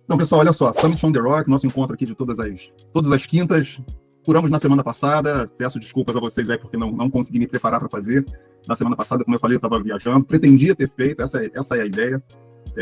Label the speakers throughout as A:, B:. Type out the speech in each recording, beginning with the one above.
A: Então, pessoal, olha só, Summit on the Rock, nosso encontro aqui de todas as quintas. Furamos na semana passada, peço desculpas a vocês aí porque não consegui me preparar para fazer. Na semana passada, como eu falei, eu estava viajando, pretendia ter feito, essa é a ideia,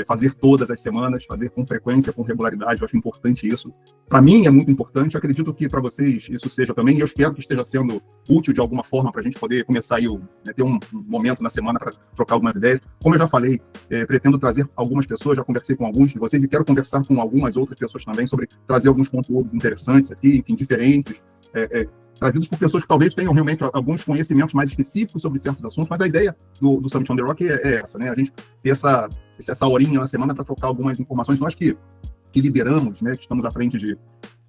A: fazer todas as semanas, fazer com frequência, com regularidade, eu acho importante isso. Para mim é muito importante, acredito que para vocês isso seja também, e eu espero que esteja sendo útil de alguma forma para a gente poder começar aí, ter um momento na semana para trocar algumas ideias. Como eu já falei, pretendo trazer algumas pessoas, já conversei com alguns de vocês e quero conversar com algumas outras pessoas também sobre trazer alguns conteúdos interessantes aqui, enfim, diferentes, trazidos por pessoas que talvez tenham realmente alguns conhecimentos mais específicos sobre certos assuntos, mas a ideia do Summit on the Rock é essa, né? A gente ter essa horinha na semana para trocar algumas informações. Nós que lideramos, né, que estamos à frente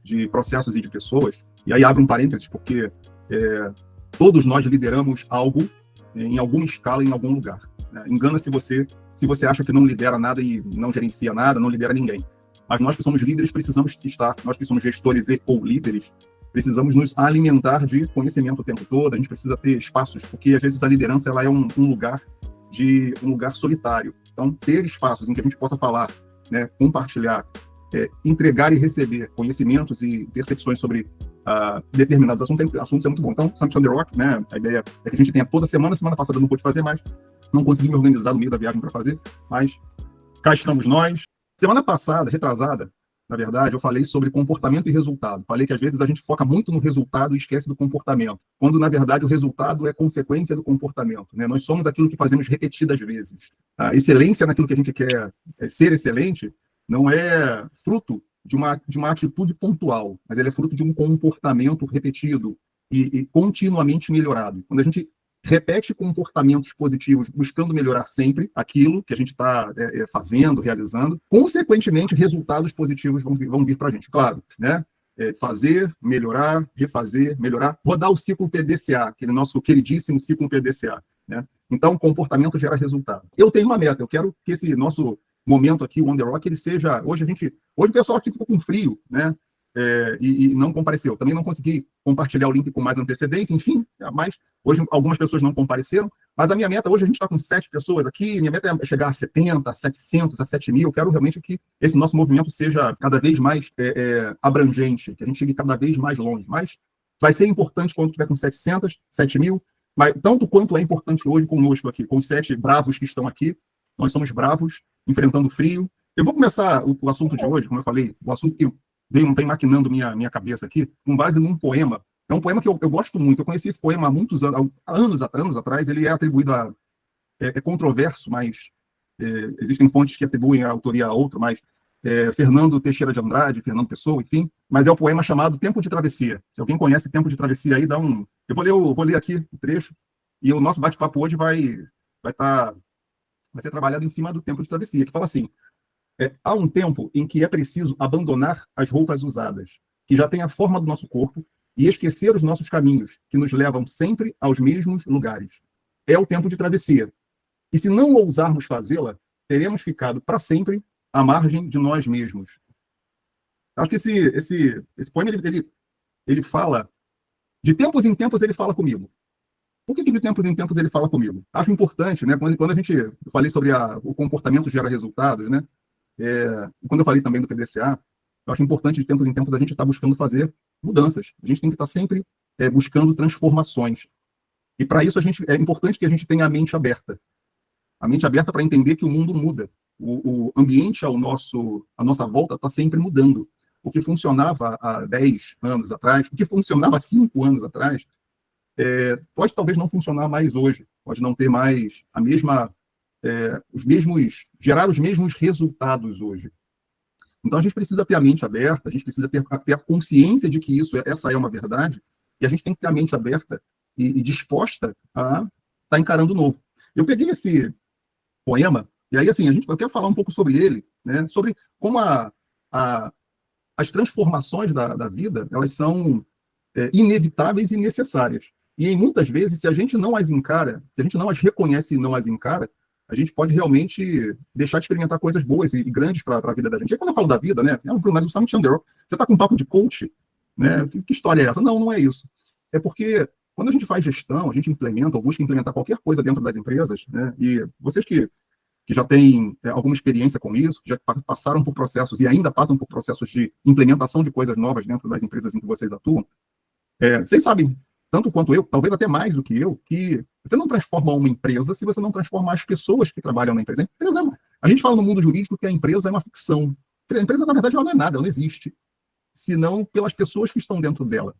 A: de processos e de pessoas, e aí abre um parênteses, porque todos nós lideramos algo em alguma escala, em algum lugar. Né? Engana-se se você acha que não lidera nada e não gerencia nada, não lidera ninguém. Mas nós que somos líderes precisamos nós que somos gestores ou líderes, precisamos nos alimentar de conhecimento o tempo todo, a gente precisa ter espaços, porque às vezes a liderança ela é um lugar solitário. Então, ter espaços em que a gente possa falar, né, compartilhar, entregar e receber conhecimentos e percepções sobre determinados assuntos é muito bom. Então, Summit on the Rock, né, a ideia é que a gente tenha toda semana passada eu não pude fazer mais, não consegui me organizar no meio da viagem para fazer, mas cá estamos nós. Semana passada, retrasada, na verdade, eu falei sobre comportamento e resultado. Falei que às vezes a gente foca muito no resultado e esquece do comportamento, quando na verdade o resultado é consequência do comportamento. Né? Nós somos aquilo que fazemos repetidas vezes. A excelência naquilo que a gente quer ser excelente não é fruto de uma atitude pontual, mas ele é fruto de um comportamento repetido e continuamente melhorado. Quando a gente repete comportamentos positivos, buscando melhorar sempre aquilo que a gente está fazendo, realizando, consequentemente, resultados positivos vão vir para a gente. Claro, né? Fazer, melhorar, refazer, melhorar, rodar o ciclo PDCA, aquele nosso queridíssimo ciclo PDCA. Né? Então, comportamento gera resultado. Eu tenho uma meta, eu quero que esse nosso momento aqui, o On The Rock, ele seja... Hoje o pessoal acho que ficou com frio, né? E não compareceu. Também não consegui compartilhar o link com mais antecedência, enfim, mas hoje algumas pessoas não compareceram, mas a minha meta, hoje a gente está com 7 pessoas aqui, minha meta é chegar a 70, a 700, a 7 mil, eu quero realmente que esse nosso movimento seja cada vez mais abrangente, que a gente chegue cada vez mais longe, mas vai ser importante quando tiver com 700, 7 mil, mas tanto quanto é importante hoje conosco aqui, com os 7 bravos que estão aqui, nós somos bravos, enfrentando o frio. Eu vou começar o assunto de hoje, como eu falei, o assunto que vem maquinando minha cabeça aqui, com base num poema. É um poema que eu gosto muito. Eu conheci esse poema há muitos anos atrás. Ele é atribuído é controverso, mas existem fontes que atribuem a autoria a outro, mas Fernando Teixeira de Andrade, Fernando Pessoa, enfim. Mas é o poema chamado Tempo de Travessia. Se alguém conhece Tempo de Travessia aí, dá um... Eu vou ler aqui o trecho, e o nosso bate-papo hoje vai ser trabalhado em cima do Tempo de Travessia, que fala assim: há um tempo em que é preciso abandonar as roupas usadas, que já têm a forma do nosso corpo, e esquecer os nossos caminhos, que nos levam sempre aos mesmos lugares. É o tempo de travessia. E se não ousarmos fazê-la, teremos ficado para sempre à margem de nós mesmos. Acho que esse poema, ele fala, de tempos em tempos ele fala comigo. Por que de tempos em tempos ele fala comigo? Acho importante, né? Quando eu falei sobre o comportamento gera resultados, né? Quando eu falei também do PDCA, eu acho importante de tempos em tempos a gente estar buscando fazer mudanças. A gente tem que estar sempre buscando transformações. E para isso é importante que a gente tenha a mente aberta. A mente aberta para entender que o mundo muda. O ambiente à nossa volta está sempre mudando. O que funcionava há 10 anos atrás, o que funcionava há 5 anos atrás, pode talvez não funcionar mais hoje. Pode não ter mais a mesma... gerar os mesmos resultados hoje. Então, a gente precisa ter a mente aberta, a gente precisa ter a consciência de que essa é uma verdade, e a gente tem que ter a mente aberta e disposta a estar encarando o novo. Eu peguei esse poema, e aí, assim, eu quero falar um pouco sobre ele, né, sobre como as transformações da vida, elas são inevitáveis e necessárias. E, muitas vezes, se a gente não as encara, se a gente não as reconhece e não as encara, a gente pode realmente deixar de experimentar coisas boas e grandes para a vida da gente. E quando eu falo da vida, né? Mas o Summit on the Rock, você está com um papo de coach, né? Que história é essa? Não é isso. É porque quando a gente faz gestão, a gente implementa ou busca implementar qualquer coisa dentro das empresas, né? E vocês que que já têm alguma experiência com isso, que já passaram por processos e ainda passam por processos de implementação de coisas novas dentro das empresas em que vocês atuam. Vocês sabem, tanto quanto eu, talvez até mais do que eu, que você não transforma uma empresa se você não transformar as pessoas que trabalham na empresa. A gente fala no mundo jurídico que a empresa é uma ficção. A empresa, na verdade, ela não é nada, ela não existe, senão pelas pessoas que estão dentro dela.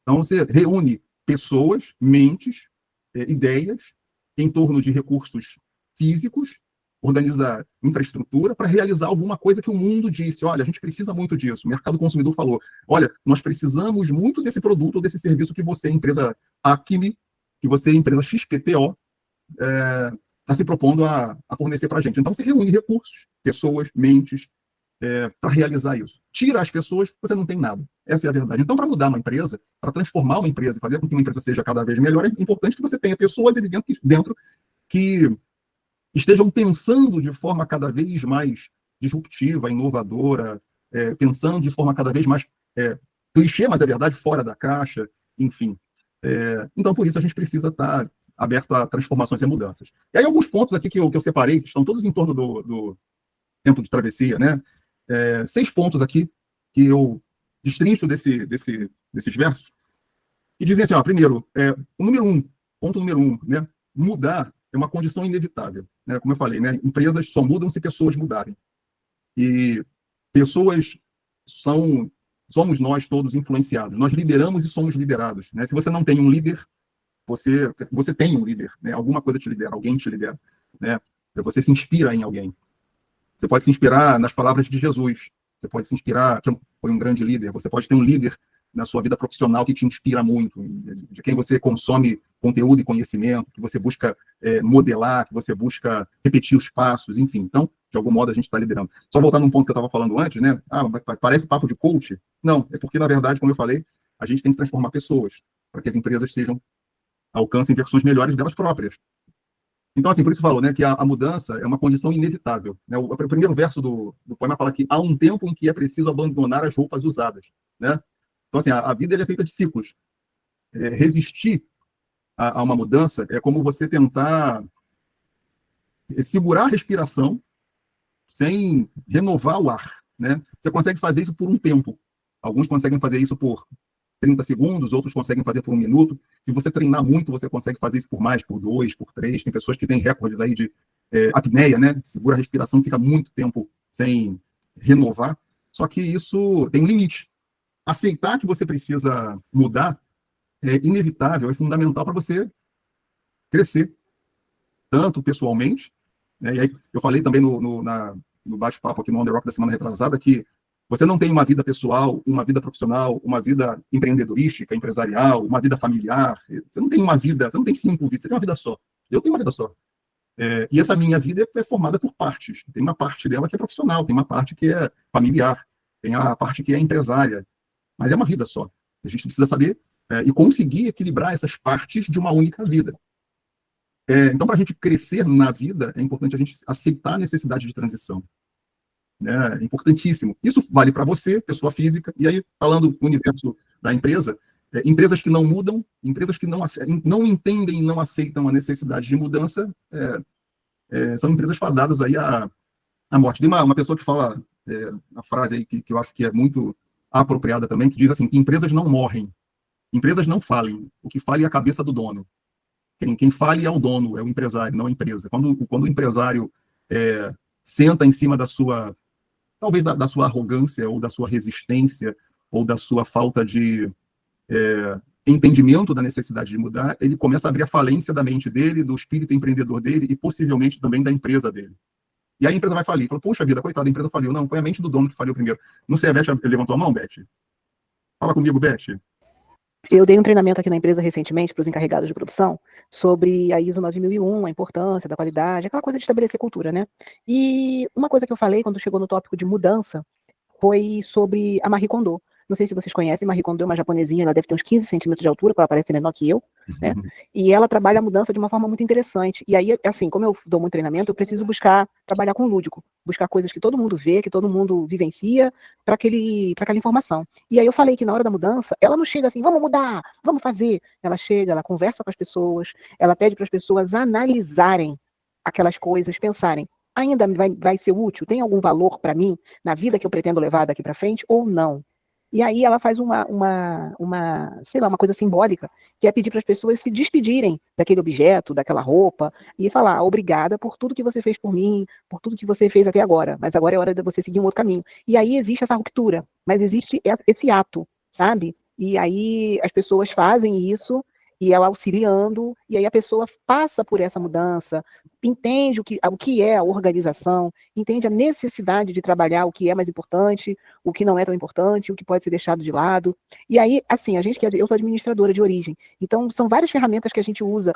A: Então, você reúne pessoas, mentes, ideias, em torno de recursos físicos, organiza infraestrutura para realizar alguma coisa que o mundo disse, olha, a gente precisa muito disso. O mercado consumidor falou, olha, nós precisamos muito desse produto ou desse serviço que você, empresa Acme, que você, empresa XPTO, está se propondo a fornecer para a gente. Então, você reúne recursos, pessoas, mentes, para realizar isso. Tira as pessoas, você não tem nada. Essa é a verdade. Então, para mudar uma empresa, para transformar uma empresa e fazer com que uma empresa seja cada vez melhor, é importante que você tenha pessoas ali dentro que estejam pensando de forma cada vez mais disruptiva, inovadora, pensando de forma cada vez mais clichê, mas é verdade, fora da caixa, enfim. Então, por isso, a gente precisa estar aberto a transformações e mudanças. E aí, alguns pontos aqui que eu separei, que estão todos em torno do tempo de travessia, né? 6 pontos aqui que eu destrincho desses versos, e dizem assim, primeiro, ponto número 1, né? Mudar é uma condição inevitável, né? Como eu falei, né? Empresas só mudam se pessoas mudarem. E pessoas somos nós todos influenciados. Nós lideramos e somos liderados, né? Se você não tem um líder, você tem um líder, né? Alguma coisa te lidera, alguém te lidera, né? Você se inspira em alguém. Você pode se inspirar nas palavras de Jesus. Você pode se inspirar, que foi um grande líder. Você pode ter um líder na sua vida profissional que te inspira muito, de quem você consome conteúdo e conhecimento, que você busca modelar, que você busca repetir os passos, enfim. Então, de algum modo, a gente está liderando. Só voltar num ponto que eu estava falando antes, né? Parece papo de coach. Não, é porque, na verdade, como eu falei, a gente tem que transformar pessoas para que as empresas alcancem versões melhores delas próprias. Então, assim, por isso falou, né, que a mudança é uma condição inevitável, né? O primeiro verso do poema fala que há um tempo em que é preciso abandonar as roupas usadas, né? Então, assim, a vida é feita de ciclos. Resistir a uma mudança é como você tentar segurar a respiração sem renovar o ar, né? Você consegue fazer isso por um tempo. Alguns conseguem fazer isso por 30 segundos, outros conseguem fazer por 1 minuto. Se você treinar muito, você consegue fazer isso por mais, por 2, por 3. Tem pessoas que têm recordes aí de apneia, né? Segura a respiração, fica muito tempo sem renovar. Só que isso tem um limite. Aceitar que você precisa mudar é inevitável, é fundamental para você crescer, tanto pessoalmente, né? E aí eu falei também no bate-papo aqui no On The Rock da semana retrasada que você não tem uma vida pessoal, uma vida profissional, uma vida empreendedorística, empresarial, uma vida familiar. Você não tem uma vida, você não tem 5 vidas, você tem uma vida só. Eu tenho uma vida só. E essa minha vida é formada por partes. Tem uma parte dela que é profissional, tem uma parte que é familiar, tem a parte que é empresária. Mas é uma vida só. A gente precisa saber e conseguir equilibrar essas partes de uma única vida. Então, para a gente crescer na vida, é importante a gente aceitar a necessidade de transição. É importantíssimo. Isso vale para você, pessoa física, e aí, falando do universo da empresa, empresas que não mudam, empresas que não entendem e não aceitam a necessidade de mudança, são empresas fadadas aí à morte. Tem uma pessoa que fala uma frase aí que eu acho que é muito apropriada também, que diz assim, que empresas não morrem, empresas não falem, o que fale é a cabeça do dono. Quem fale é o dono, é o empresário, não a empresa. Quando o empresário senta em cima talvez da sua arrogância, ou da sua resistência, ou da sua falta de entendimento da necessidade de mudar, ele começa a abrir a falência da mente dele, do espírito empreendedor dele, e possivelmente também da empresa dele. E aí a empresa vai falir. Fala, puxa vida, coitada, a empresa faliu. Não, foi a mente do dono que faliu primeiro. Não sei, a Beth levantou a mão, Beth? Fala comigo, Beth.
B: Eu dei um treinamento aqui na empresa recentemente para os encarregados de produção sobre a ISO 9001, a importância da qualidade, aquela coisa de estabelecer cultura, né? E uma coisa que eu falei quando chegou no tópico de mudança foi sobre a Marie Kondo. Não sei se vocês conhecem, Marie Kondo é uma japonesinha, ela deve ter uns 15 centímetros de altura, porque ela parece menor que eu, né? E ela trabalha a mudança de uma forma muito interessante. E aí, assim, como eu dou muito treinamento, eu preciso trabalhar com o lúdico, buscar coisas que todo mundo vê, que todo mundo vivencia, para aquela informação. E aí eu falei que na hora da mudança, ela não chega assim, vamos mudar, vamos fazer. Ela chega, ela conversa com as pessoas, ela pede para as pessoas analisarem aquelas coisas, pensarem, ainda vai ser útil? Tem algum valor para mim na vida que eu pretendo levar daqui para frente ou não? E aí ela faz sei lá, uma coisa simbólica, que é pedir para as pessoas se despedirem daquele objeto, daquela roupa, e falar, obrigada por tudo que você fez por mim, por tudo que você fez até agora, mas agora é hora de você seguir um outro caminho. E aí existe essa ruptura, mas existe esse ato, sabe? E aí as pessoas fazem isso, e ela auxiliando, e aí a pessoa passa por essa mudança, entende o que é a organização, entende a necessidade de trabalhar o que é mais importante, o que não é tão importante, o que pode ser deixado de lado. E aí, assim, eu sou administradora de origem, então são várias ferramentas que a gente usa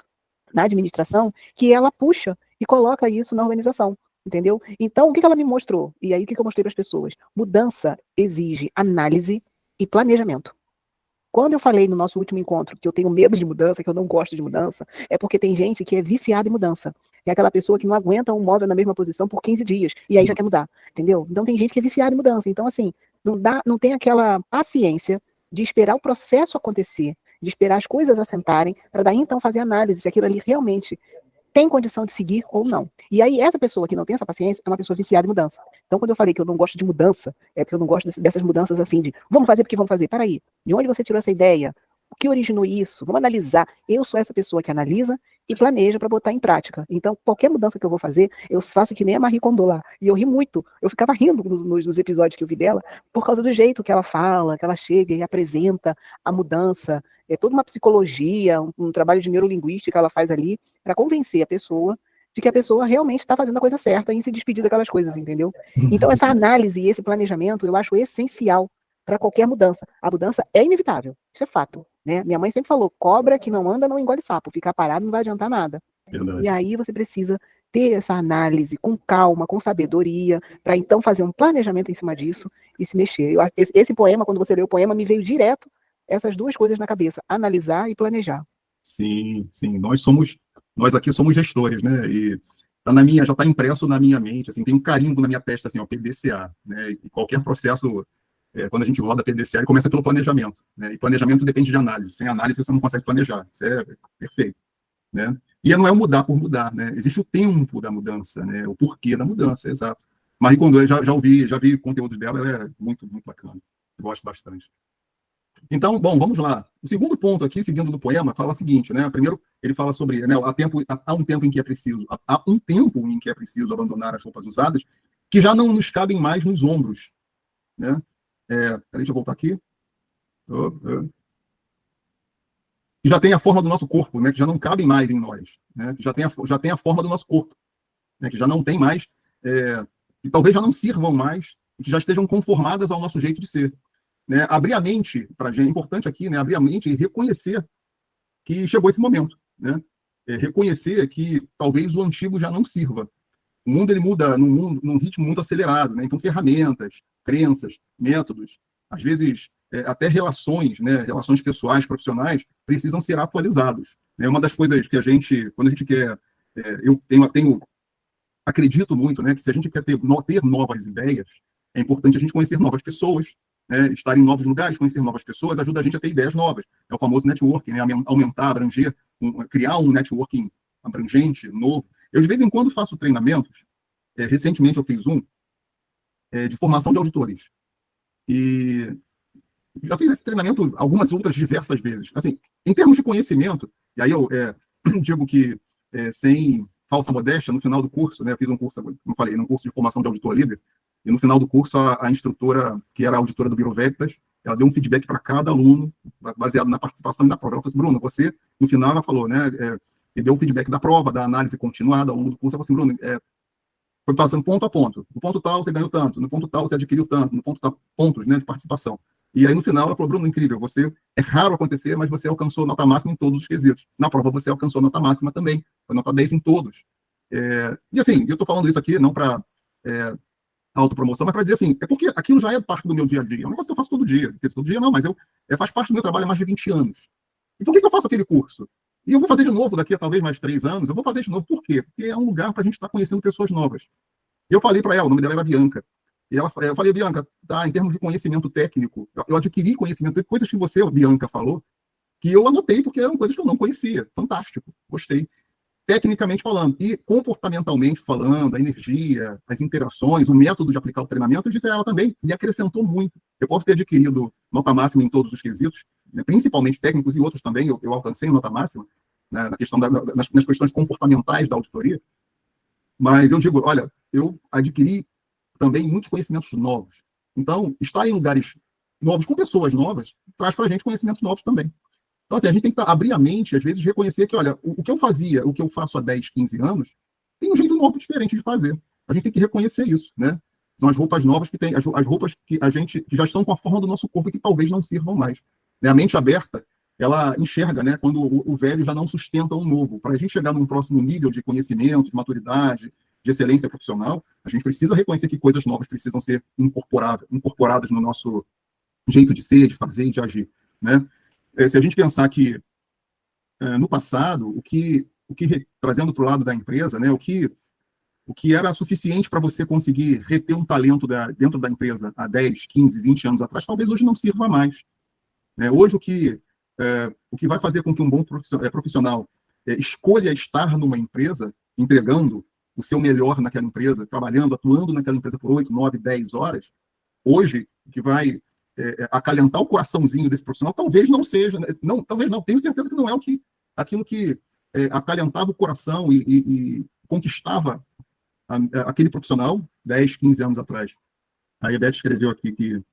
B: na administração que ela puxa e coloca isso na organização. Entendeu? Então, o que ela me mostrou? E aí, o que eu mostrei para as pessoas? Mudança exige análise e planejamento. Quando eu falei no nosso último encontro que eu tenho medo de mudança, que eu não gosto de mudança, é porque tem gente que é viciada em mudança. É aquela pessoa que não aguenta um móvel na mesma posição por 15 dias, e aí já quer mudar, entendeu? Então tem gente que é viciada em mudança. Então, assim, não tem aquela paciência de esperar o processo acontecer, de esperar as coisas assentarem, para daí então fazer análise se aquilo ali realmente tem condição de seguir ou não. E aí, essa pessoa que não tem essa paciência é uma pessoa viciada em mudança. Então, quando eu falei que eu não gosto de mudança, é porque eu não gosto dessas mudanças assim de vamos fazer porque vamos fazer. Peraí, de onde você tirou essa ideia? O que originou isso? Vamos analisar. Eu sou essa pessoa que analisa e planeja para botar em prática. Então, qualquer mudança que eu vou fazer, eu faço que nem a Marie Kondo lá. E eu ri muito. Eu ficava rindo nos episódios que eu vi dela, por causa do jeito que ela fala, que ela chega e apresenta a mudança. É toda uma psicologia, um trabalho de neurolinguística que ela faz ali, para convencer a pessoa de que a pessoa realmente está fazendo a coisa certa em se despedir daquelas coisas, entendeu? Então, essa análise e esse planejamento eu acho essencial para qualquer mudança. A mudança é inevitável, isso é fato. Né? Minha mãe sempre falou: cobra que não anda não engole sapo, ficar parado não vai adiantar nada.
A: Verdade.
B: E aí você precisa ter essa análise com calma, com sabedoria, para então fazer um planejamento em cima disso e se mexer. Esse poema, quando você leu o poema, me veio direto essas duas coisas na cabeça: analisar e planejar.
A: Sim, sim. Nós aqui somos gestores, né? E já está impresso na minha mente, assim, tem um carimbo na minha testa, assim, ó, PDCA, né? E qualquer processo, quando a gente roda PDCA, ele começa pelo planejamento, né? E planejamento depende de análise. Sem análise você não consegue planejar. Isso é perfeito, né? E não é o mudar por mudar, né? Existe o tempo da mudança, né? O porquê da mudança, exato. Marie Kondo, eu já vi conteúdos dela, ela é muito, muito bacana. Eu gosto bastante. Então, bom, vamos lá. O segundo ponto aqui, seguindo do poema, fala o seguinte, né? Primeiro, ele fala sobre, né, há um tempo em que é preciso abandonar as roupas usadas que já não nos cabem mais nos ombros, né? Peraí, deixa eu voltar aqui. Que já tem a forma do nosso corpo, né? Que já não cabem mais em nós, né? Que já tem a forma do nosso corpo, né? Que já não tem mais, que talvez já não sirvam mais, e que já estejam conformadas ao nosso jeito de ser. Né, abrir a mente, para a gente, é importante aqui, né, abrir a mente e reconhecer que chegou esse momento. Né, reconhecer que talvez o antigo já não sirva. O mundo ele muda num ritmo muito acelerado. Né, então, ferramentas, crenças, métodos, às vezes até relações, né, relações pessoais, profissionais, precisam ser atualizados. É uma das coisas que quando a gente quer, eu acredito muito, né, que se a gente quer ter novas ideias, é importante a gente conhecer novas pessoas, né, estar em novos lugares, conhecer novas pessoas, ajuda a gente a ter ideias novas. É o famoso networking, né, aumentar, abranger, criar um networking abrangente, novo. Eu, de vez em quando, faço treinamentos. Recentemente, eu fiz um de formação de auditores. E já fiz esse treinamento algumas outras diversas vezes. Assim, em termos de conhecimento, e aí eu digo que, sem falsa modéstia, no final do curso, né, eu fiz um curso, como eu falei, um curso de formação de auditor líder, e no final do curso, a instrutora, que era a auditora do Bureau Veritas, ela deu um feedback para cada aluno, baseado na participação e na prova. Ela falou assim: Bruno, você, no final, ela falou, né, e deu o feedback da prova, da análise continuada ao longo do curso. Ela falou assim: Bruno, foi passando ponto a ponto. No ponto tal, você ganhou tanto. No ponto tal, você adquiriu tanto. No ponto tal, pontos, né, de participação. E aí, no final, ela falou: Bruno, incrível, é raro acontecer, mas você alcançou nota máxima em todos os quesitos. Na prova, você alcançou nota máxima também. Foi nota 10 em todos. E assim, eu estou falando isso aqui não para autopromoção, mas para dizer assim, é porque aquilo já é parte do meu dia a dia. É um negócio que eu faço todo dia. Todo dia não, mas faz parte do meu trabalho há mais de 20 anos. E por que eu faço aquele curso? E eu vou fazer de novo daqui a talvez mais 3 anos. Eu vou fazer de novo. Por quê? Porque é um lugar para a gente estar conhecendo pessoas novas. E eu falei para ela, o nome dela era Bianca. E eu falei: Bianca, tá, em termos de conhecimento técnico, eu adquiri conhecimento, coisas que você, Bianca, falou, que eu anotei porque eram coisas que eu não conhecia. Fantástico, gostei. tecnicamente falando, e comportamentalmente falando, a energia, as interações, o método de aplicar o treinamento, disse ela também, me acrescentou muito. Eu posso ter adquirido nota máxima em todos os quesitos, né, principalmente técnicos e outros também, eu alcancei nota máxima, né, na questão nas questões comportamentais da auditoria, mas eu digo, olha, eu adquiri também muitos conhecimentos novos. Então, estar em lugares novos, com pessoas novas, traz para a gente conhecimentos novos também. Então, assim, a gente tem que abrir a mente, às vezes, reconhecer que, olha, o que eu fazia, o que eu faço há 10, 15 anos, tem um jeito novo, diferente de fazer. A gente tem que reconhecer isso, né? São as roupas novas que tem, as roupas que a gente, que já estão com a forma do nosso corpo e que talvez não sirvam mais. Né? A mente aberta, ela enxerga, né, quando o velho já não sustenta o novo. Para a gente chegar num próximo nível de conhecimento, de maturidade, de excelência profissional, a gente precisa reconhecer que coisas novas precisam ser incorporadas no nosso jeito de ser, de fazer e de agir, né? Se a gente pensar que no passado, trazendo para o lado da empresa, né, o que era suficiente para você conseguir reter um talento dentro da empresa há 10, 15, 20 anos atrás, talvez hoje não sirva mais. Né? Hoje, o que vai fazer com que um bom profissional escolha estar numa empresa, entregando o seu melhor naquela empresa, trabalhando, atuando naquela empresa por 8, 9, 10 horas, hoje, o que vai acalentar o coraçãozinho desse profissional, talvez não seja, talvez não, tenho certeza que não é aquilo que acalentava o coração e conquistava aquele profissional 10, 15 anos atrás. A Beth escreveu aqui que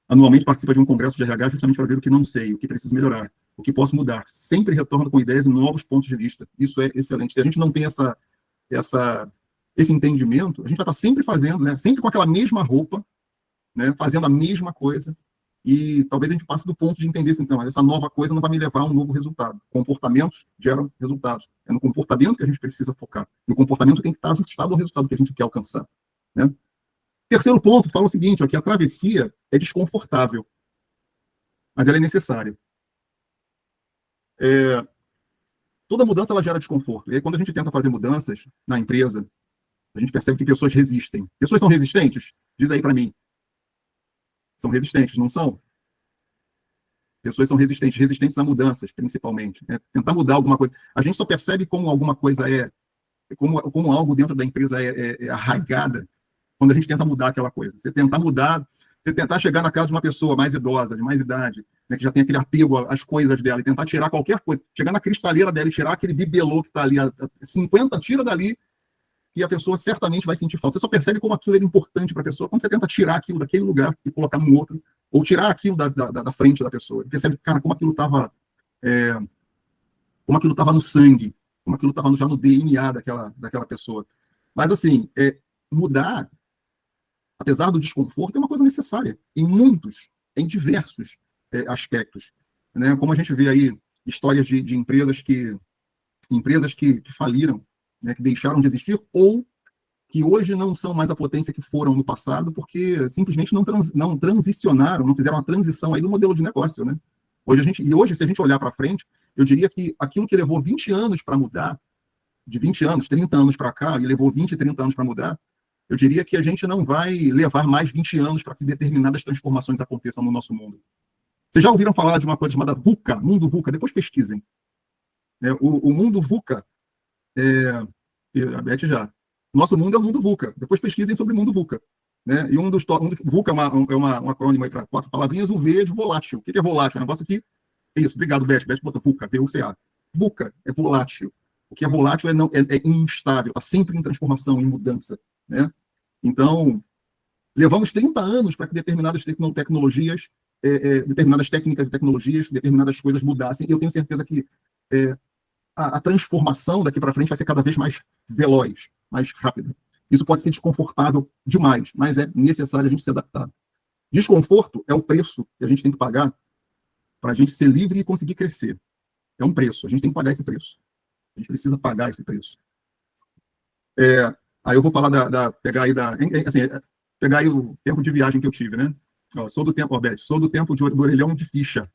A: anualmente participa de um congresso de RH justamente para ver o que não sei, o que preciso melhorar, o que posso mudar. Sempre retorna com ideias e novos pontos de vista. Isso é excelente. Se a gente não tem esse entendimento, a gente vai estar sempre fazendo, né, sempre com aquela mesma roupa, né, fazendo a mesma coisa, e talvez a gente passe do ponto de entender assim, então, essa nova coisa não vai me levar a um novo resultado. Comportamentos geram resultados. É no comportamento que a gente precisa focar. E o comportamento tem que estar ajustado ao resultado que a gente quer alcançar. Né? Terceiro ponto, fala o seguinte, ó, que a travessia é desconfortável, mas ela é necessária. Toda mudança ela gera desconforto. E aí, quando a gente tenta fazer mudanças na empresa, a gente percebe que pessoas resistem. Pessoas são resistentes? Diz aí para mim. São resistentes, não são? Pessoas são resistentes a mudanças, principalmente. Né? Tentar mudar alguma coisa. A gente só percebe como alguma coisa como algo dentro da empresa é arraigada quando a gente tenta mudar aquela coisa. Você tentar chegar na casa de uma pessoa mais idosa, de mais idade, né, que já tem aquele apego às coisas dela, e tentar tirar qualquer coisa, chegar na cristaleira dela e tirar aquele bibelô que está ali, 50, tira dali, e a pessoa certamente vai sentir falta. Você só percebe como aquilo era importante para a pessoa quando você tenta tirar aquilo daquele lugar e colocar num outro, ou tirar aquilo da frente da pessoa. Você percebe, cara, como aquilo estava no sangue, como aquilo estava já no DNA daquela pessoa. Mas, assim, mudar, apesar do desconforto, é uma coisa necessária em diversos aspectos. Né? Como a gente vê aí histórias de empresas que faliram, né, que deixaram de existir, ou que hoje não são mais a potência que foram no passado, porque simplesmente não transicionaram, não fizeram a transição aí do modelo de negócio. Né? Hoje, se a gente olhar para frente, eu diria que aquilo que levou 20 anos para mudar, de 20 anos, 30 anos para cá, e levou 20, 30 anos para mudar, eu diria que a gente não vai levar mais 20 anos para que determinadas transformações aconteçam no nosso mundo. Vocês já ouviram falar de uma coisa chamada VUCA, mundo VUCA? Depois pesquisem. O mundo VUCA, a Beth já. Nosso mundo é o mundo VUCA. Depois pesquisem sobre o mundo VUCA. Né? E VUCA um acrônimo para 4 palavrinhas, o V é de volátil. O que é volátil? É um negócio que... Isso, obrigado, Beth. Beth bota VUCA, V-U-C-A. VUCA é volátil. O que é volátil é instável, está sempre em transformação, em mudança. Né? Então, levamos 30 anos para que determinadas tecnologias, determinadas técnicas e tecnologias, determinadas coisas mudassem. E eu tenho certeza que a transformação daqui para frente vai ser cada vez mais veloz, mais rápida. Isso pode ser desconfortável demais, mas é necessário a gente se adaptar. Desconforto é o preço que a gente tem que pagar para a gente ser livre e conseguir crescer. É um preço, a gente tem que pagar esse preço. A gente precisa pagar esse preço. Aí eu vou falar pegar aí o tempo de viagem que eu tive, né? Sou do tempo, Beth, sou do tempo do orelhão de ficha.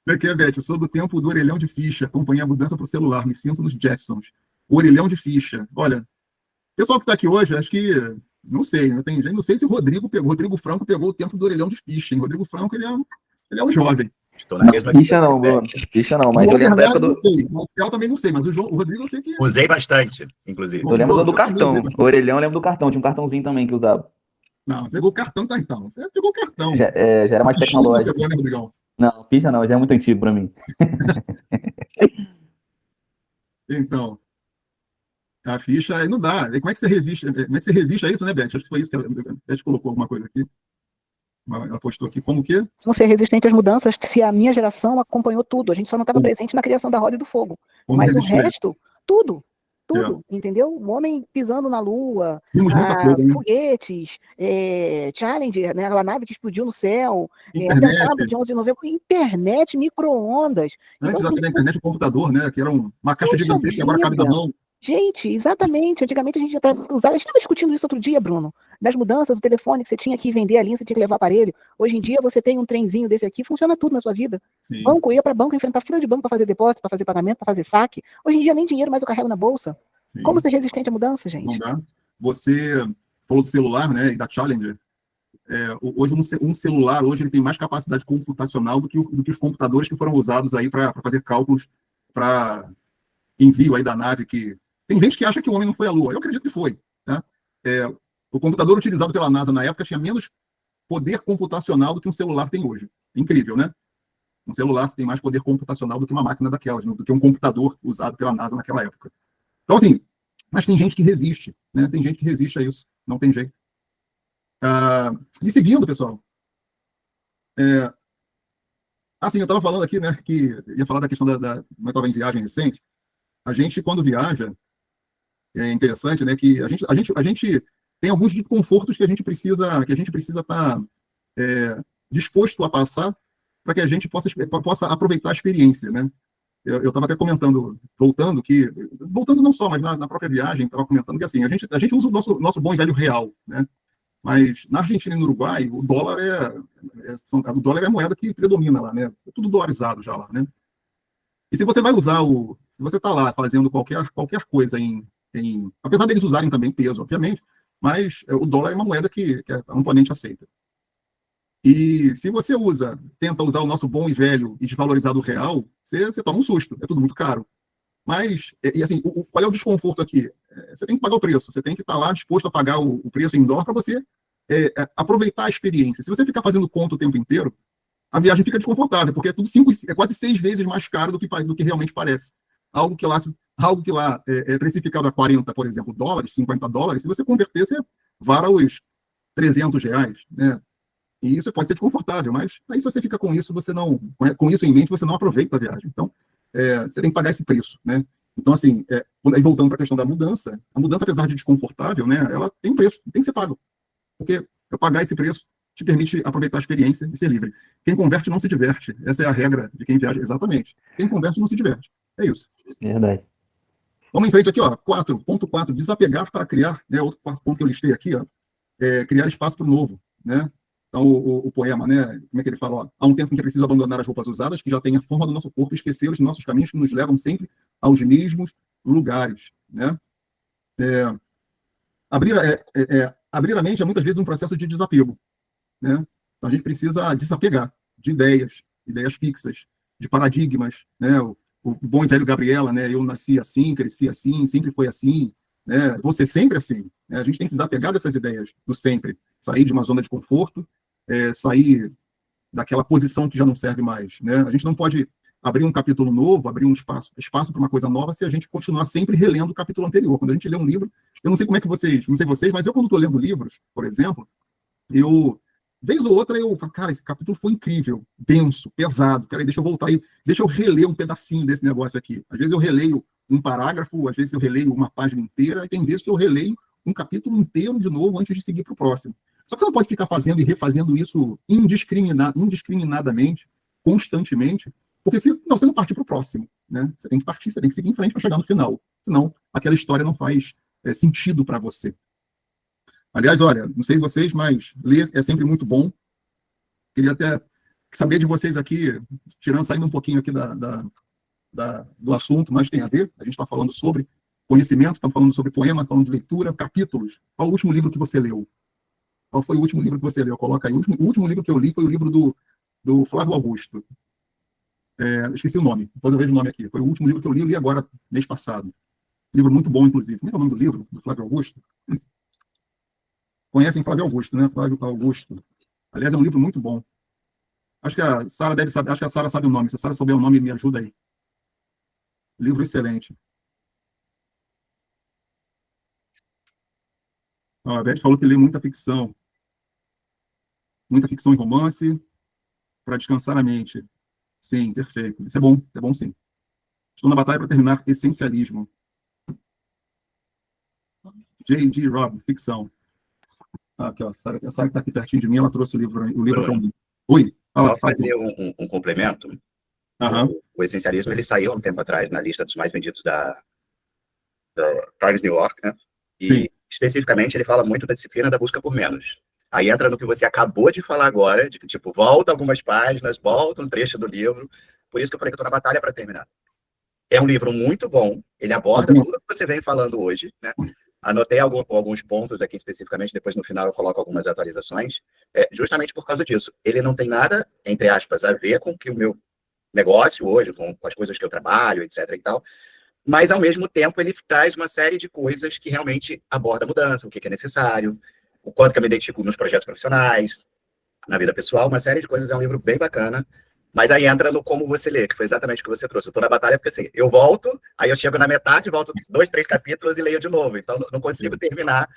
A: Aqui é, Beth, sou do tempo do orelhão de ficha, acompanhei a mudança para o celular, me sinto nos Jetsons. Orelhão de ficha. Olha, o pessoal que está aqui hoje, acho que, não sei, não sei se o Rodrigo Franco pegou o tempo do orelhão de ficha, hein? Rodrigo Franco, ele é um jovem.
C: Estou na
D: Não,
C: mesma que
D: ficha
C: você,
D: não, Bruno.
C: Beck.
D: Ficha não,
A: O
D: mas eu lembro da
A: overnight
D: época
A: eu não
D: do.
A: sei, o Marcel também não sei, mas o Rodrigo eu sei que...
C: Usei bastante, inclusive.
D: Eu lembro do
A: Eu também usei
D: cartão. O
A: bastante.
D: orelhão eu lembro do cartão. Tinha um cartãozinho também que usava.
A: Não, pegou o cartão, tá então. Você pegou o cartão.
D: Já era mais
A: Que chance você
D: tecnológico.
A: pegou, né, Rodrigão?
D: Não, ficha não, já é muito antigo pra mim.
A: Então, a ficha aí não dá. E como é que você resiste? Como é que você resiste a isso, né, Beth? Acho que foi isso que a Beth colocou alguma coisa aqui. Ela postou aqui. Como que?
B: Não ser resistente às mudanças, se a minha geração acompanhou tudo. A gente só não estava presente na criação da roda e do fogo.
A: Como
B: Mas o
A: resistir a isso?
B: resto, tudo.
A: É.
B: Tudo, entendeu? O homem pisando na Lua,
A: Vimos muita coisa, né?
B: foguetes, Challenger, né, aquela nave que explodiu no céu,
A: Internet.
B: atentado de 11 de novembro, internet, micro-ondas.
A: Antes
B: Então,
A: até da internet, o computador, né? Que era uma caixa
B: Poxa
A: gigantesca que agora cabe na
B: vida.
A: mão.
B: Gente, exatamente. Antigamente a gente para usar, a gente estava discutindo isso outro dia, Bruno, das mudanças do telefone que você tinha que vender a linha, você tinha que levar aparelho. Hoje em dia você tem um trenzinho desse aqui, funciona tudo na sua vida.
A: Sim,
B: Banco, eu ia para banco, enfrentar fila de banco para fazer depósito, para fazer pagamento, para fazer saque. Hoje em dia nem dinheiro mais eu carrego na bolsa.
A: sim.
B: Como ser resistente à mudança,
A: Não
B: gente?
A: dá. Você falou do celular, né? E da Challenger. Hoje um celular hoje ele tem mais capacidade computacional do que os computadores que foram usados aí para fazer cálculos para envio aí da nave que tem gente que acha que o homem não foi à Lua. Eu acredito que foi, tá? O computador utilizado pela NASA na época tinha menos poder computacional do que um celular tem hoje. Incrível, né? Um celular tem mais poder computacional do que uma máquina daquelas, do que um computador usado pela NASA naquela época. Então, assim, mas tem gente que resiste, né? Tem gente que resiste a isso. Não tem jeito. E seguindo, pessoal, assim, eu estava falando aqui, né, que ia falar da questão como eu estava em viagem recente. A gente, quando viaja, é interessante, né, que a gente tem alguns desconfortos que a gente precisa estar disposto a passar para que a gente possa aproveitar a experiência, né? Eu estava até comentando, voltando não só, mas na própria viagem, estava comentando que assim, a gente usa o nosso bom e velho real, né? Mas na Argentina e no Uruguai, o dólar é a moeda que predomina lá, né? É tudo dolarizado já lá, né? E se você vai usar se você está lá fazendo qualquer coisa apesar deles usarem também peso, obviamente, mas o dólar é uma moeda que amplamente aceita. E se você tenta usar o nosso bom e velho e desvalorizado real, você toma um susto, é tudo muito caro. Mas, assim, qual é o desconforto aqui? Você tem que pagar o preço, você tem que estar lá disposto a pagar o preço em dólar para você aproveitar a experiência. Se você ficar fazendo conta o tempo inteiro, a viagem fica desconfortável, porque é quase 6 vezes mais caro do que realmente parece. Algo que lá é precificado a 40, por exemplo, dólares, 50 dólares, se você converter, você vara os R$300, né? E isso pode ser desconfortável, mas aí se você fica com isso, com isso em mente, você não aproveita a viagem. Então, você tem que pagar esse preço, né? Então, assim, aí voltando para a questão da mudança, a mudança, apesar de desconfortável, né, ela tem um preço, tem que ser pago. Porque eu pagar esse preço te permite aproveitar a experiência e ser livre. Quem converte não se diverte. Essa é a regra de quem viaja. Exatamente. Quem converte não se diverte. É isso.
D: Verdade.
A: Vamos em frente aqui, ó. 4.4, desapegar para criar, né? Outro ponto que eu listei aqui, ó. Criar espaço para o novo, né? Então, o poema, né? Como é que ele fala? Ó, há um tempo em que é preciso abandonar as roupas usadas, que já têm a forma do nosso corpo, e esquecer os nossos caminhos que nos levam sempre aos mesmos lugares, né? Abrir a mente é muitas vezes um processo de desapego, né? Então, a gente precisa desapegar de ideias fixas, de paradigmas, né? O bom e velho Gabriela, né? Eu nasci assim, cresci assim, sempre foi assim, né? Você sempre assim, né? A gente tem que desapegar dessas ideias do sempre, sair de uma zona de conforto, sair daquela posição que já não serve mais, né? A gente não pode abrir um capítulo novo, abrir um espaço para uma coisa nova, se a gente continuar sempre relendo o capítulo anterior. Quando a gente lê um livro, eu não sei como é que vocês, mas eu quando estou lendo livros, por exemplo, vez ou outra eu falo, cara, esse capítulo foi incrível, denso, pesado, peraí, deixa eu voltar aí, deixa eu reler um pedacinho desse negócio aqui. Às vezes eu releio um parágrafo, às vezes eu releio uma página inteira, e tem vezes que eu releio um capítulo inteiro de novo antes de seguir para o próximo. Só que você não pode ficar fazendo e refazendo isso indiscriminadamente, constantemente, porque senão você não parte para o próximo, né? Você tem que partir, você tem que seguir em frente para chegar no final. Senão, aquela história não faz sentido para você. Aliás, olha, não sei vocês, mas ler é sempre muito bom. Queria até saber de vocês aqui, saindo um pouquinho aqui do assunto, mas tem a ver. A gente está falando sobre conhecimento, estamos falando sobre poema, falando de leitura, capítulos. Qual o último livro que você leu? Qual foi o último livro que você leu? Coloca aí. O último livro que eu li foi o livro do Flávio Augusto. esqueci o nome, depois eu vejo o nome aqui. Foi o último livro que eu li agora, mês passado. Livro muito bom, inclusive. Como é o nome do livro? Do Flávio Augusto? Conhecem Flávio Augusto, né? Flávio Augusto. Aliás, é um livro muito bom. Acho que a Sara deve saber, acho que a Sara sabe o nome. Se a Sara souber o nome, me ajuda aí. Livro excelente. Ó, a Beth falou que lê muita ficção e romance para descansar a mente. Sim, perfeito. Isso é bom sim. Estou na batalha para terminar Essencialismo. J.D. Robb, ficção. Aqui, ó, a Sara que está aqui pertinho de mim, ela trouxe o livro para mim. Oi.
C: Só fazer um complemento.
A: Uhum.
C: O Essencialismo, ele saiu há um tempo atrás na lista dos mais vendidos da Times New York, né? E,
A: sim,
C: especificamente, ele fala muito da disciplina da busca por menos. Aí entra no que você acabou de falar agora, de que, tipo, volta algumas páginas, volta um trecho do livro. Por isso que eu falei que eu estou na batalha para terminar. É um livro muito bom, ele aborda tudo que você vem falando hoje, né? Anotei alguns pontos aqui especificamente, depois no final eu coloco algumas atualizações, justamente por causa disso. Ele não tem nada, entre aspas, a ver com que o meu negócio hoje, com as coisas que eu trabalho, etc. e tal, mas, ao mesmo tempo, ele traz uma série de coisas que realmente abordam a mudança, o que é necessário, o quanto que eu me identifico nos projetos profissionais, na vida pessoal, uma série de coisas. É um livro bem bacana, mas aí entra no como você lê, que foi exatamente o que você trouxe. Eu estou na batalha porque, assim, eu volto, aí eu chego na metade, volto 2, 3 capítulos e leio de novo. Então, não consigo terminar,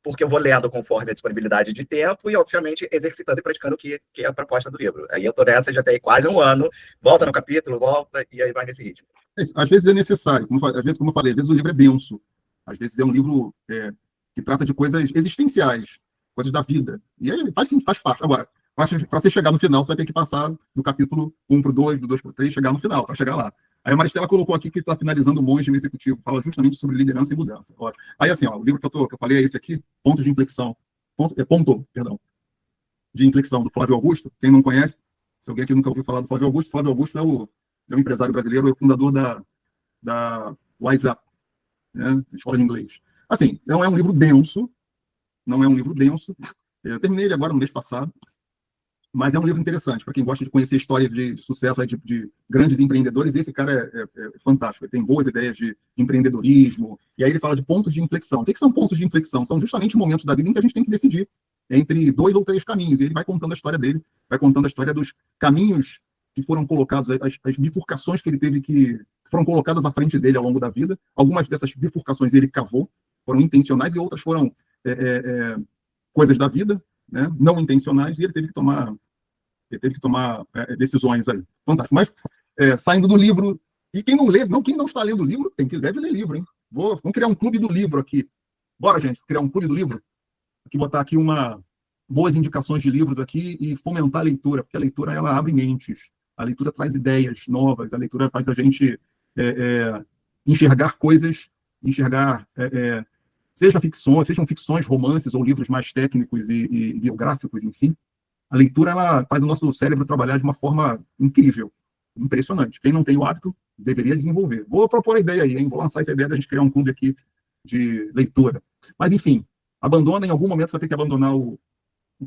C: porque eu vou lendo conforme a disponibilidade de tempo e, obviamente, exercitando e praticando o que é a proposta do livro. Aí eu estou nessa já tem quase um ano, volta no capítulo, volta, e aí vai nesse ritmo.
A: Às vezes é necessário, às vezes, como eu falei, às vezes o livro é denso, às vezes é um livro que trata de coisas existenciais, coisas da vida, e aí faz parte. Agora, para você chegar no final, você vai ter que passar do capítulo 1 para o 2, do 2 para o 3, chegar no final, para chegar lá. Aí a Maristela colocou aqui que está finalizando o Monge Executivo, fala justamente sobre liderança e mudança. Ótimo. Aí, assim, ó, o livro que eu falei é esse aqui, Pontos de Inflexão, ponto de inflexão, do Flávio Augusto. Quem não conhece, se alguém aqui nunca ouviu falar do Flávio Augusto é um empresário brasileiro, é o fundador da Wise Up, né, escola de inglês. Assim, não é um livro denso, eu terminei ele agora no mês passado, mas é um livro interessante para quem gosta de conhecer histórias de sucesso de grandes empreendedores. Esse cara é fantástico, ele tem boas ideias de empreendedorismo, e aí ele fala de pontos de inflexão. O que são pontos de inflexão? São justamente momentos da vida em que a gente tem que decidir entre 2 ou 3 caminhos, e ele vai contando a história dele, vai contando a história dos caminhos que foram colocados, as bifurcações que ele teve que foram colocadas à frente dele ao longo da vida. Algumas dessas bifurcações ele cavou, foram intencionais, e outras foram coisas da vida, né, não intencionais, e ele teve que tomar decisões aí. Fantástico. Mas, saindo do livro, e quem não está lendo o livro, deve ler livro, hein? Vamos criar um clube do livro aqui. Bora, gente, criar um clube do livro? Aqui, botar aqui boas indicações de livros aqui e fomentar a leitura, porque a leitura, ela abre mentes, a leitura traz ideias novas, a leitura faz a gente enxergar coisas, sejam ficções, romances ou livros mais técnicos e biográficos, enfim. A leitura, ela faz o nosso cérebro trabalhar de uma forma incrível, impressionante. Quem não tem o hábito, deveria desenvolver. Vou propor a ideia aí, hein? Vou lançar essa ideia da gente criar um clube aqui de leitura. Mas, enfim, em algum momento você vai ter que abandonar o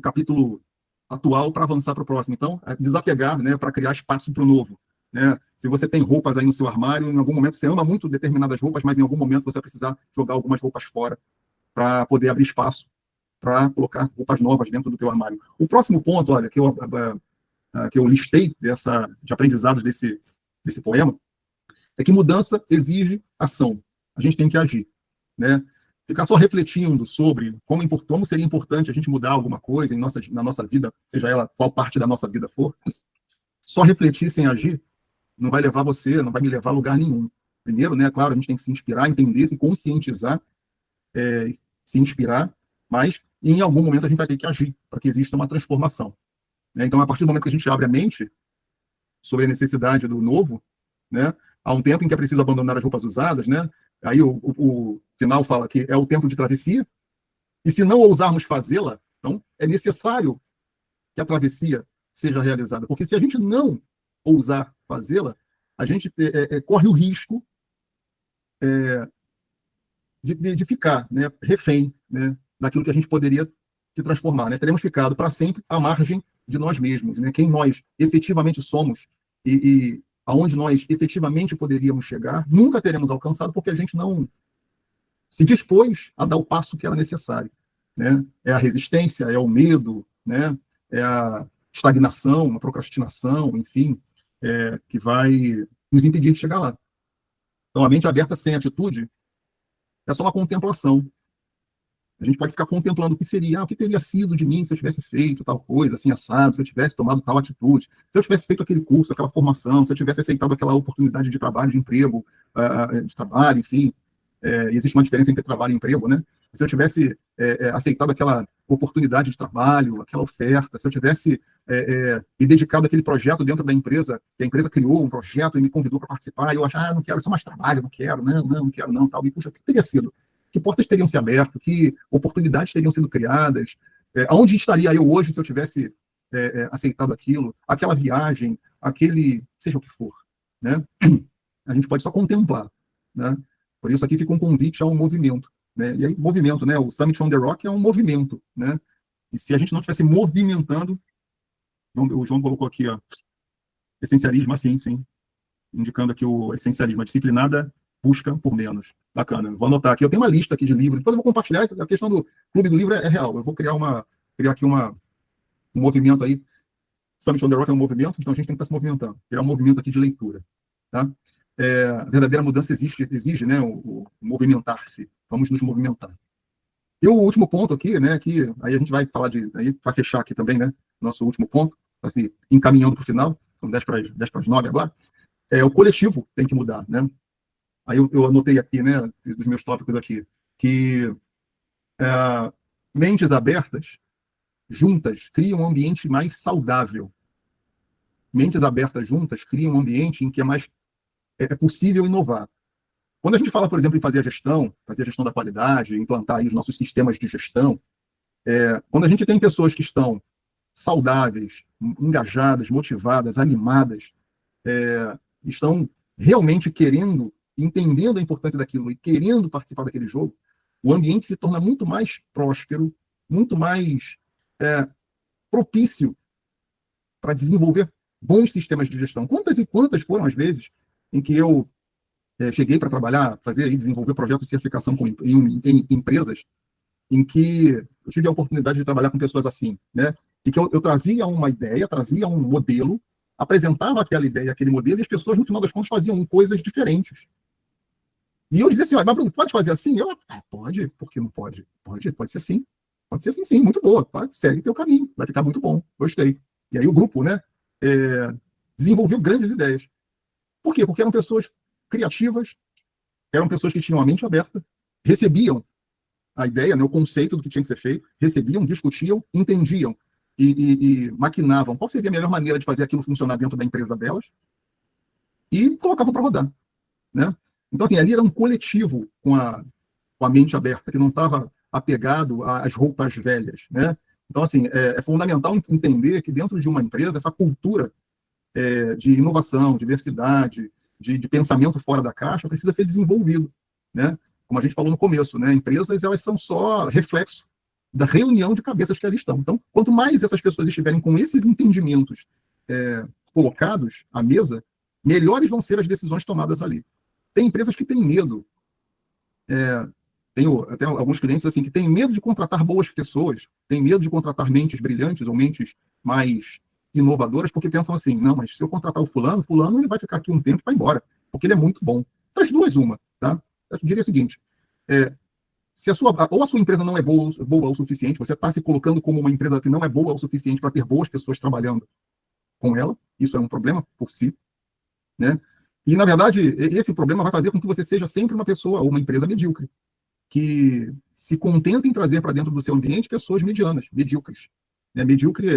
A: capítulo atual para avançar para o próximo. Então, desapegar, né, para criar espaço para o novo. Né? Se você tem roupas aí no seu armário, em algum momento você ama muito determinadas roupas, mas em algum momento você vai precisar jogar algumas roupas fora para poder abrir espaço para colocar roupas novas dentro do teu armário. O próximo ponto, olha, que eu listei de aprendizados desse poema, é que mudança exige ação. A gente tem que agir, né? Ficar só refletindo sobre como seria importante a gente mudar alguma coisa na nossa vida, seja ela qual parte da nossa vida for, só refletir sem agir não vai não vai me levar a lugar nenhum. Primeiro, né, claro, a gente tem que se inspirar, entender, se conscientizar, se inspirar, mas em algum momento a gente vai ter que agir para que exista uma transformação. Né? Então, a partir do momento que a gente abre a mente sobre a necessidade do novo, né, há um tempo em que é preciso abandonar as roupas usadas, né? Aí o final fala que é o tempo de travessia, e se não ousarmos fazê-la, então é necessário que a travessia seja realizada, porque se a gente não ousar fazê-la, a gente corre o risco de ficar, né, refém, né, daquilo que a gente poderia se transformar. Né? Teremos ficado para sempre à margem de nós mesmos, né? Quem nós efetivamente somos e aonde nós efetivamente poderíamos chegar, nunca teremos alcançado porque a gente não se dispôs a dar o passo que era necessário, né? É a resistência, é o medo, né? É a estagnação, a procrastinação, enfim, que vai nos impedir de chegar lá. Então, a mente aberta sem atitude é só uma contemplação. A gente pode ficar contemplando o que seria, o que teria sido de mim se eu tivesse feito tal coisa, assim, assado, se eu tivesse tomado tal atitude, se eu tivesse feito aquele curso, aquela formação, se eu tivesse aceitado aquela oportunidade de trabalho, de emprego, de trabalho, enfim. Existe uma diferença entre trabalho e emprego, né? Se eu tivesse aceitado aquela oportunidade de trabalho, aquela oferta, se eu tivesse me dedicado àquele projeto dentro da empresa, que a empresa criou um projeto e me convidou para participar, e eu achava, não quero, só mais trabalho, não quero, não quero, não, tal. E, puxa, o que teria sido? Que portas teriam se aberto? Que oportunidades teriam sido criadas? Aonde estaria eu hoje se eu tivesse aceitado aquilo? Aquela viagem, seja o que for, né? A gente pode só contemplar, né? Por isso aqui fica um convite ao movimento, né? E aí, movimento, né? O Summit on the Rock é um movimento, né? E se a gente não estivesse movimentando, o João colocou aqui, ó, essencialismo, assim, sim, indicando aqui o essencialismo, a disciplinada busca por menos. Bacana. Vou anotar aqui. Eu tenho uma lista aqui de livros. Depois eu vou compartilhar. A questão do Clube do Livro é real. Eu vou criar aqui um movimento aí. Summit on the Rock é um movimento, então a gente tem que estar se movimentando. Criar um movimento aqui de leitura. Tá? A verdadeira mudança exige, né, o movimentar-se. Vamos nos movimentar. E o último ponto aqui, né, que aí a gente vai falar aí vai fechar aqui também, né, nosso último ponto, assim, encaminhando para o final, são 10 para as 9 agora, o coletivo tem que mudar, né? Aí eu anotei aqui, né, dos meus tópicos aqui, que mentes abertas, juntas, criam um ambiente mais saudável. Mentes abertas juntas criam um ambiente em que é possível inovar. Quando a gente fala, por exemplo, em fazer a gestão da qualidade, implantar aí os nossos sistemas de gestão, quando a gente tem pessoas que estão saudáveis, engajadas, motivadas, animadas, estão realmente querendo, entendendo a importância daquilo e querendo participar daquele jogo, o ambiente se torna muito mais próspero, muito mais propício para desenvolver bons sistemas de gestão. Quantas e quantas foram as vezes em que eu cheguei para trabalhar, fazer e desenvolver projetos de certificação em empresas em que eu tive a oportunidade de trabalhar com pessoas assim, né? E que eu trazia uma ideia, trazia um modelo, apresentava aquela ideia, aquele modelo, e as pessoas, no final das contas, faziam coisas diferentes. E eu dizia assim, mas Bruno, pode fazer assim? Pode, por que não pode? Pode ser assim. Pode ser assim, sim, muito boa. Segue teu caminho, vai ficar muito bom, gostei. E aí o grupo, né, desenvolveu grandes ideias. Por quê? Porque eram pessoas criativas, eram pessoas que tinham a mente aberta, recebiam a ideia, né, o conceito do que tinha que ser feito, recebiam, discutiam, entendiam e maquinavam qual seria a melhor maneira de fazer aquilo funcionar dentro da empresa delas e colocavam para rodar, né? Então, assim, ali era um coletivo com a mente aberta, que não estava apegado às roupas velhas, né? Então, assim, é fundamental entender que dentro de uma empresa, essa cultura de inovação, diversidade, de pensamento fora da caixa precisa ser desenvolvido, né? Como a gente falou no começo, né? Empresas, elas são só reflexo da reunião de cabeças que ali estão. Então, quanto mais essas pessoas estiverem com esses entendimentos colocados à mesa, melhores vão ser as decisões tomadas ali. Tem empresas que têm medo. Tenho até alguns clientes assim que têm medo de contratar boas pessoas, têm medo de contratar mentes brilhantes ou mentes mais inovadoras, porque pensam assim, não, mas se eu contratar o fulano ele vai ficar aqui um tempo e vai embora, porque ele é muito bom. Das duas, uma, tá? Eu diria o seguinte, se a sua empresa não é boa o suficiente, você está se colocando como uma empresa que não é boa o suficiente para ter boas pessoas trabalhando com ela, isso é um problema por si, né? E, na verdade, esse problema vai fazer com que você seja sempre uma pessoa ou uma empresa medíocre, que se contenta em trazer para dentro do seu ambiente pessoas medianas, medíocres. Medíocre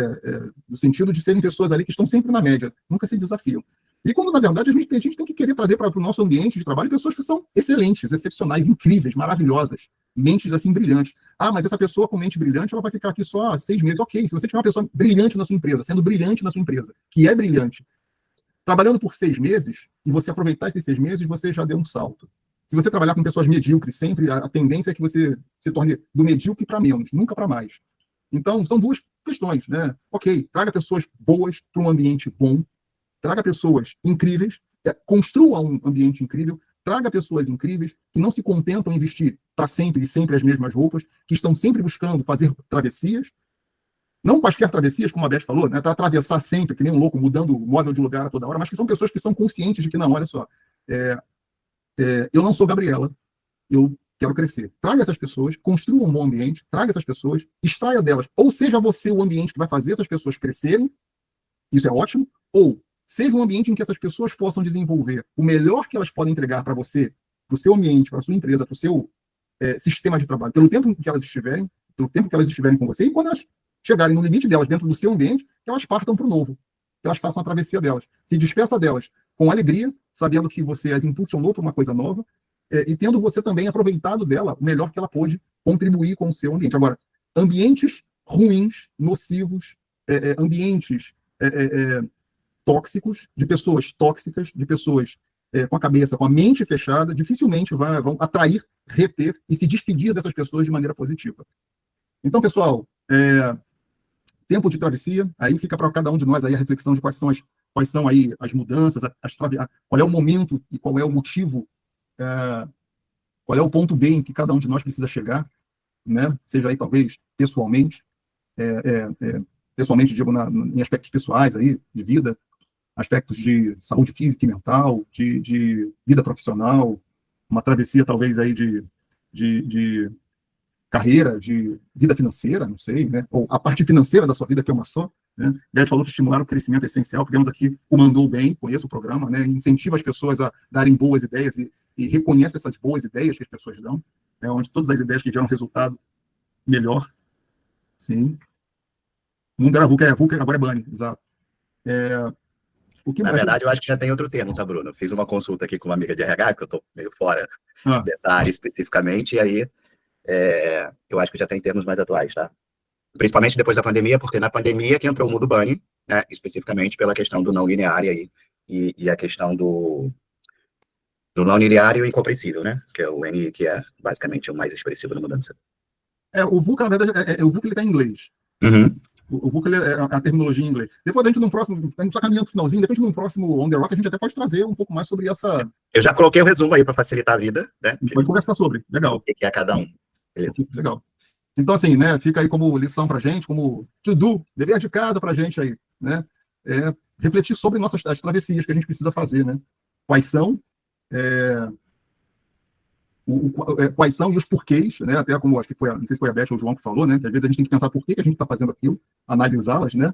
A: no sentido de serem pessoas ali que estão sempre na média, nunca se desafiam. E quando, na verdade, a gente tem que querer trazer para o nosso ambiente de trabalho pessoas que são excelentes, excepcionais, incríveis, maravilhosas, mentes assim brilhantes. Mas essa pessoa com mente brilhante, ela vai ficar aqui só 6 meses. Ok, se você tiver uma pessoa brilhante na sua empresa, sendo brilhante na sua empresa, que é brilhante, trabalhando por 6 meses, e você aproveitar esses 6 meses, você já deu um salto. Se você trabalhar com pessoas medíocres, sempre a tendência é que você se torne do medíocre para menos, nunca para mais. Então, são duas questões, né? Ok, traga pessoas boas para um ambiente bom, traga pessoas incríveis, construa um ambiente incrível, traga pessoas incríveis que não se contentam em vestir para sempre e sempre as mesmas roupas, que estão sempre buscando fazer travessias, não quaisquer travessias, como a Beth falou, né, para atravessar sempre, que nem um louco, mudando o móvel de lugar a toda hora, mas que são pessoas que são conscientes de que, não, olha só, eu não sou Gabriela, eu quero crescer. Traga essas pessoas, construa um bom ambiente, traga essas pessoas, extraia delas, ou seja você o ambiente que vai fazer essas pessoas crescerem, isso é ótimo, ou seja um ambiente em que essas pessoas possam desenvolver o melhor que elas podem entregar para você, para o seu ambiente, para a sua empresa, para o seu sistema de trabalho, pelo tempo que elas estiverem com você, e quando elas chegarem no limite delas dentro do seu ambiente, que elas partam para o novo, que elas façam a travessia delas, se despeça delas com alegria, sabendo que você as impulsionou para uma coisa nova, e tendo você também aproveitado dela o melhor que ela pôde contribuir com o seu ambiente. Agora, ambientes ruins, nocivos, ambientes tóxicos, de pessoas tóxicas, de pessoas com a cabeça, com a mente fechada, dificilmente vão atrair, reter e se despedir dessas pessoas de maneira positiva. Então, pessoal, tempo de travessia, aí fica para cada um de nós aí a reflexão de quais são aí as mudanças, qual é o momento e qual é o motivo, qual é o ponto B em que cada um de nós precisa chegar, né? Seja aí talvez pessoalmente, digo em aspectos pessoais aí, de vida, aspectos de saúde física e mental, de vida profissional, uma travessia talvez aí de carreira, de vida financeira, não sei, né? Ou a parte financeira da sua vida, que é uma só, né? Beth falou que estimular o crescimento é essencial, porque aqui o Mandou Bem, conheço o programa, né? Incentiva as pessoas a darem boas ideias e reconhece essas boas ideias que as pessoas dão, onde todas as ideias que geram resultado melhor, sim. O mundo era VUCA, agora é Bunny, exato.
C: Na verdade, eu acho que já tem outro termo, tá, Bruno? Fiz uma consulta aqui com uma amiga de RH, porque eu estou meio fora dessa área especificamente, e aí eu acho que já tem termos mais atuais, tá? Principalmente depois da pandemia, porque na pandemia que entrou o Mundo Bunny, né, especificamente pela questão do não linear aí, e a questão do não linear e o incompreensível, né? Que é o N, que é basicamente o mais expressivo da mudança.
A: O VUCA, na verdade, o VUCA ele está em inglês.
C: Uhum.
A: O VUCA é a terminologia em inglês. Depois a gente está caminhando para o finalzinho, depois num próximo On The Rock, a gente até pode trazer um pouco mais sobre essa...
C: Eu já coloquei o resumo aí para facilitar a vida, né?
A: A gente pode conversar sobre, legal.
C: O que é cada um. Beleza.
A: Legal. Então, assim, né, fica aí como lição pra gente, como to-do, dever de casa pra gente aí, né? Refletir sobre as travessias que a gente precisa fazer, né? Quais são, quais são e os porquês, né? Até como acho que foi, não sei se foi a Beth ou o João que falou, né? Que às vezes a gente tem que pensar por que a gente está fazendo aquilo, analisá-las, né?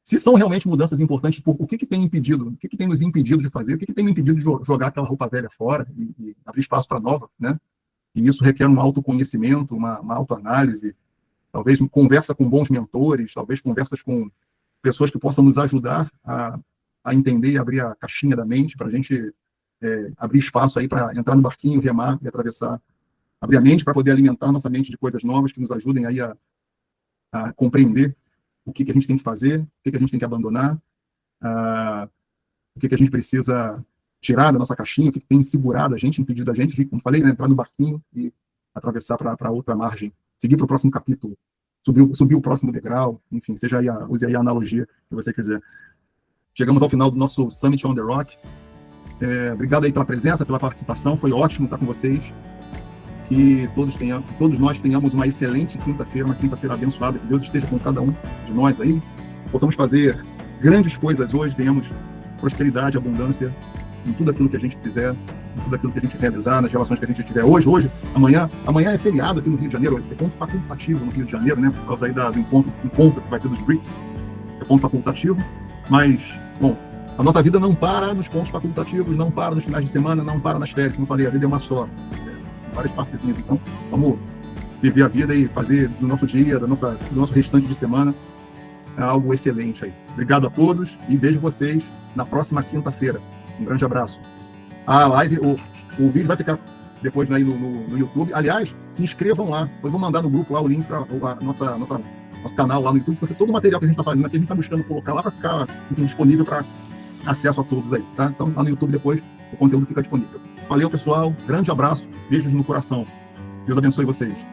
A: Se são realmente mudanças importantes, o que tem impedido, o que tem nos impedido de fazer, o que tem me impedido de jogar aquela roupa velha fora e abrir espaço para nova, né? E isso requer um autoconhecimento, uma autoanálise, talvez conversa com bons mentores, talvez conversas com pessoas que possam nos ajudar a entender e abrir a caixinha da mente para a gente abrir espaço aí para entrar no barquinho, remar e atravessar. Abrir a mente para poder alimentar nossa mente de coisas novas que nos ajudem aí a compreender o que a gente tem que fazer, o que a gente tem que abandonar, o que a gente precisa tirar da nossa caixinha, o que tem segurado a gente, impedido a gente de, como falei, né, entrar no barquinho e atravessar para outra margem, seguir para o próximo capítulo, subir o próximo degrau, enfim, use aí a analogia que você quiser. Chegamos ao final do nosso Summit on the Rock. Obrigado aí pela presença, pela participação, foi ótimo estar com vocês. Que todos nós tenhamos uma excelente quinta-feira, uma quinta-feira abençoada, que Deus esteja com cada um de nós aí, possamos fazer grandes coisas hoje, tenhamos prosperidade, abundância em tudo aquilo que a gente fizer, em tudo aquilo que a gente realizar, nas relações que a gente tiver hoje, amanhã é feriado aqui no Rio de Janeiro, é ponto facultativo no Rio de Janeiro, né, por causa aí do encontro que vai ter dos BRICS, é ponto facultativo, mas, bom, a nossa vida não para nos pontos facultativos, não para nos finais de semana, não para nas férias, como eu falei, a vida é uma só, várias partezinhas, então vamos viver a vida e fazer do nosso dia, do nosso restante de semana algo excelente aí. Obrigado a todos e vejo vocês na próxima quinta-feira. Um grande abraço. A live, o vídeo vai ficar depois aí no YouTube. Aliás, se inscrevam lá. Eu vou mandar no grupo lá o link para nosso canal lá no YouTube, porque todo o material que a gente está fazendo aqui, a gente está buscando colocar lá para ficar disponível para acesso a todos aí, tá? Então, lá no YouTube depois, o conteúdo fica disponível. Valeu, pessoal. Grande abraço. Beijos no coração. Deus abençoe vocês.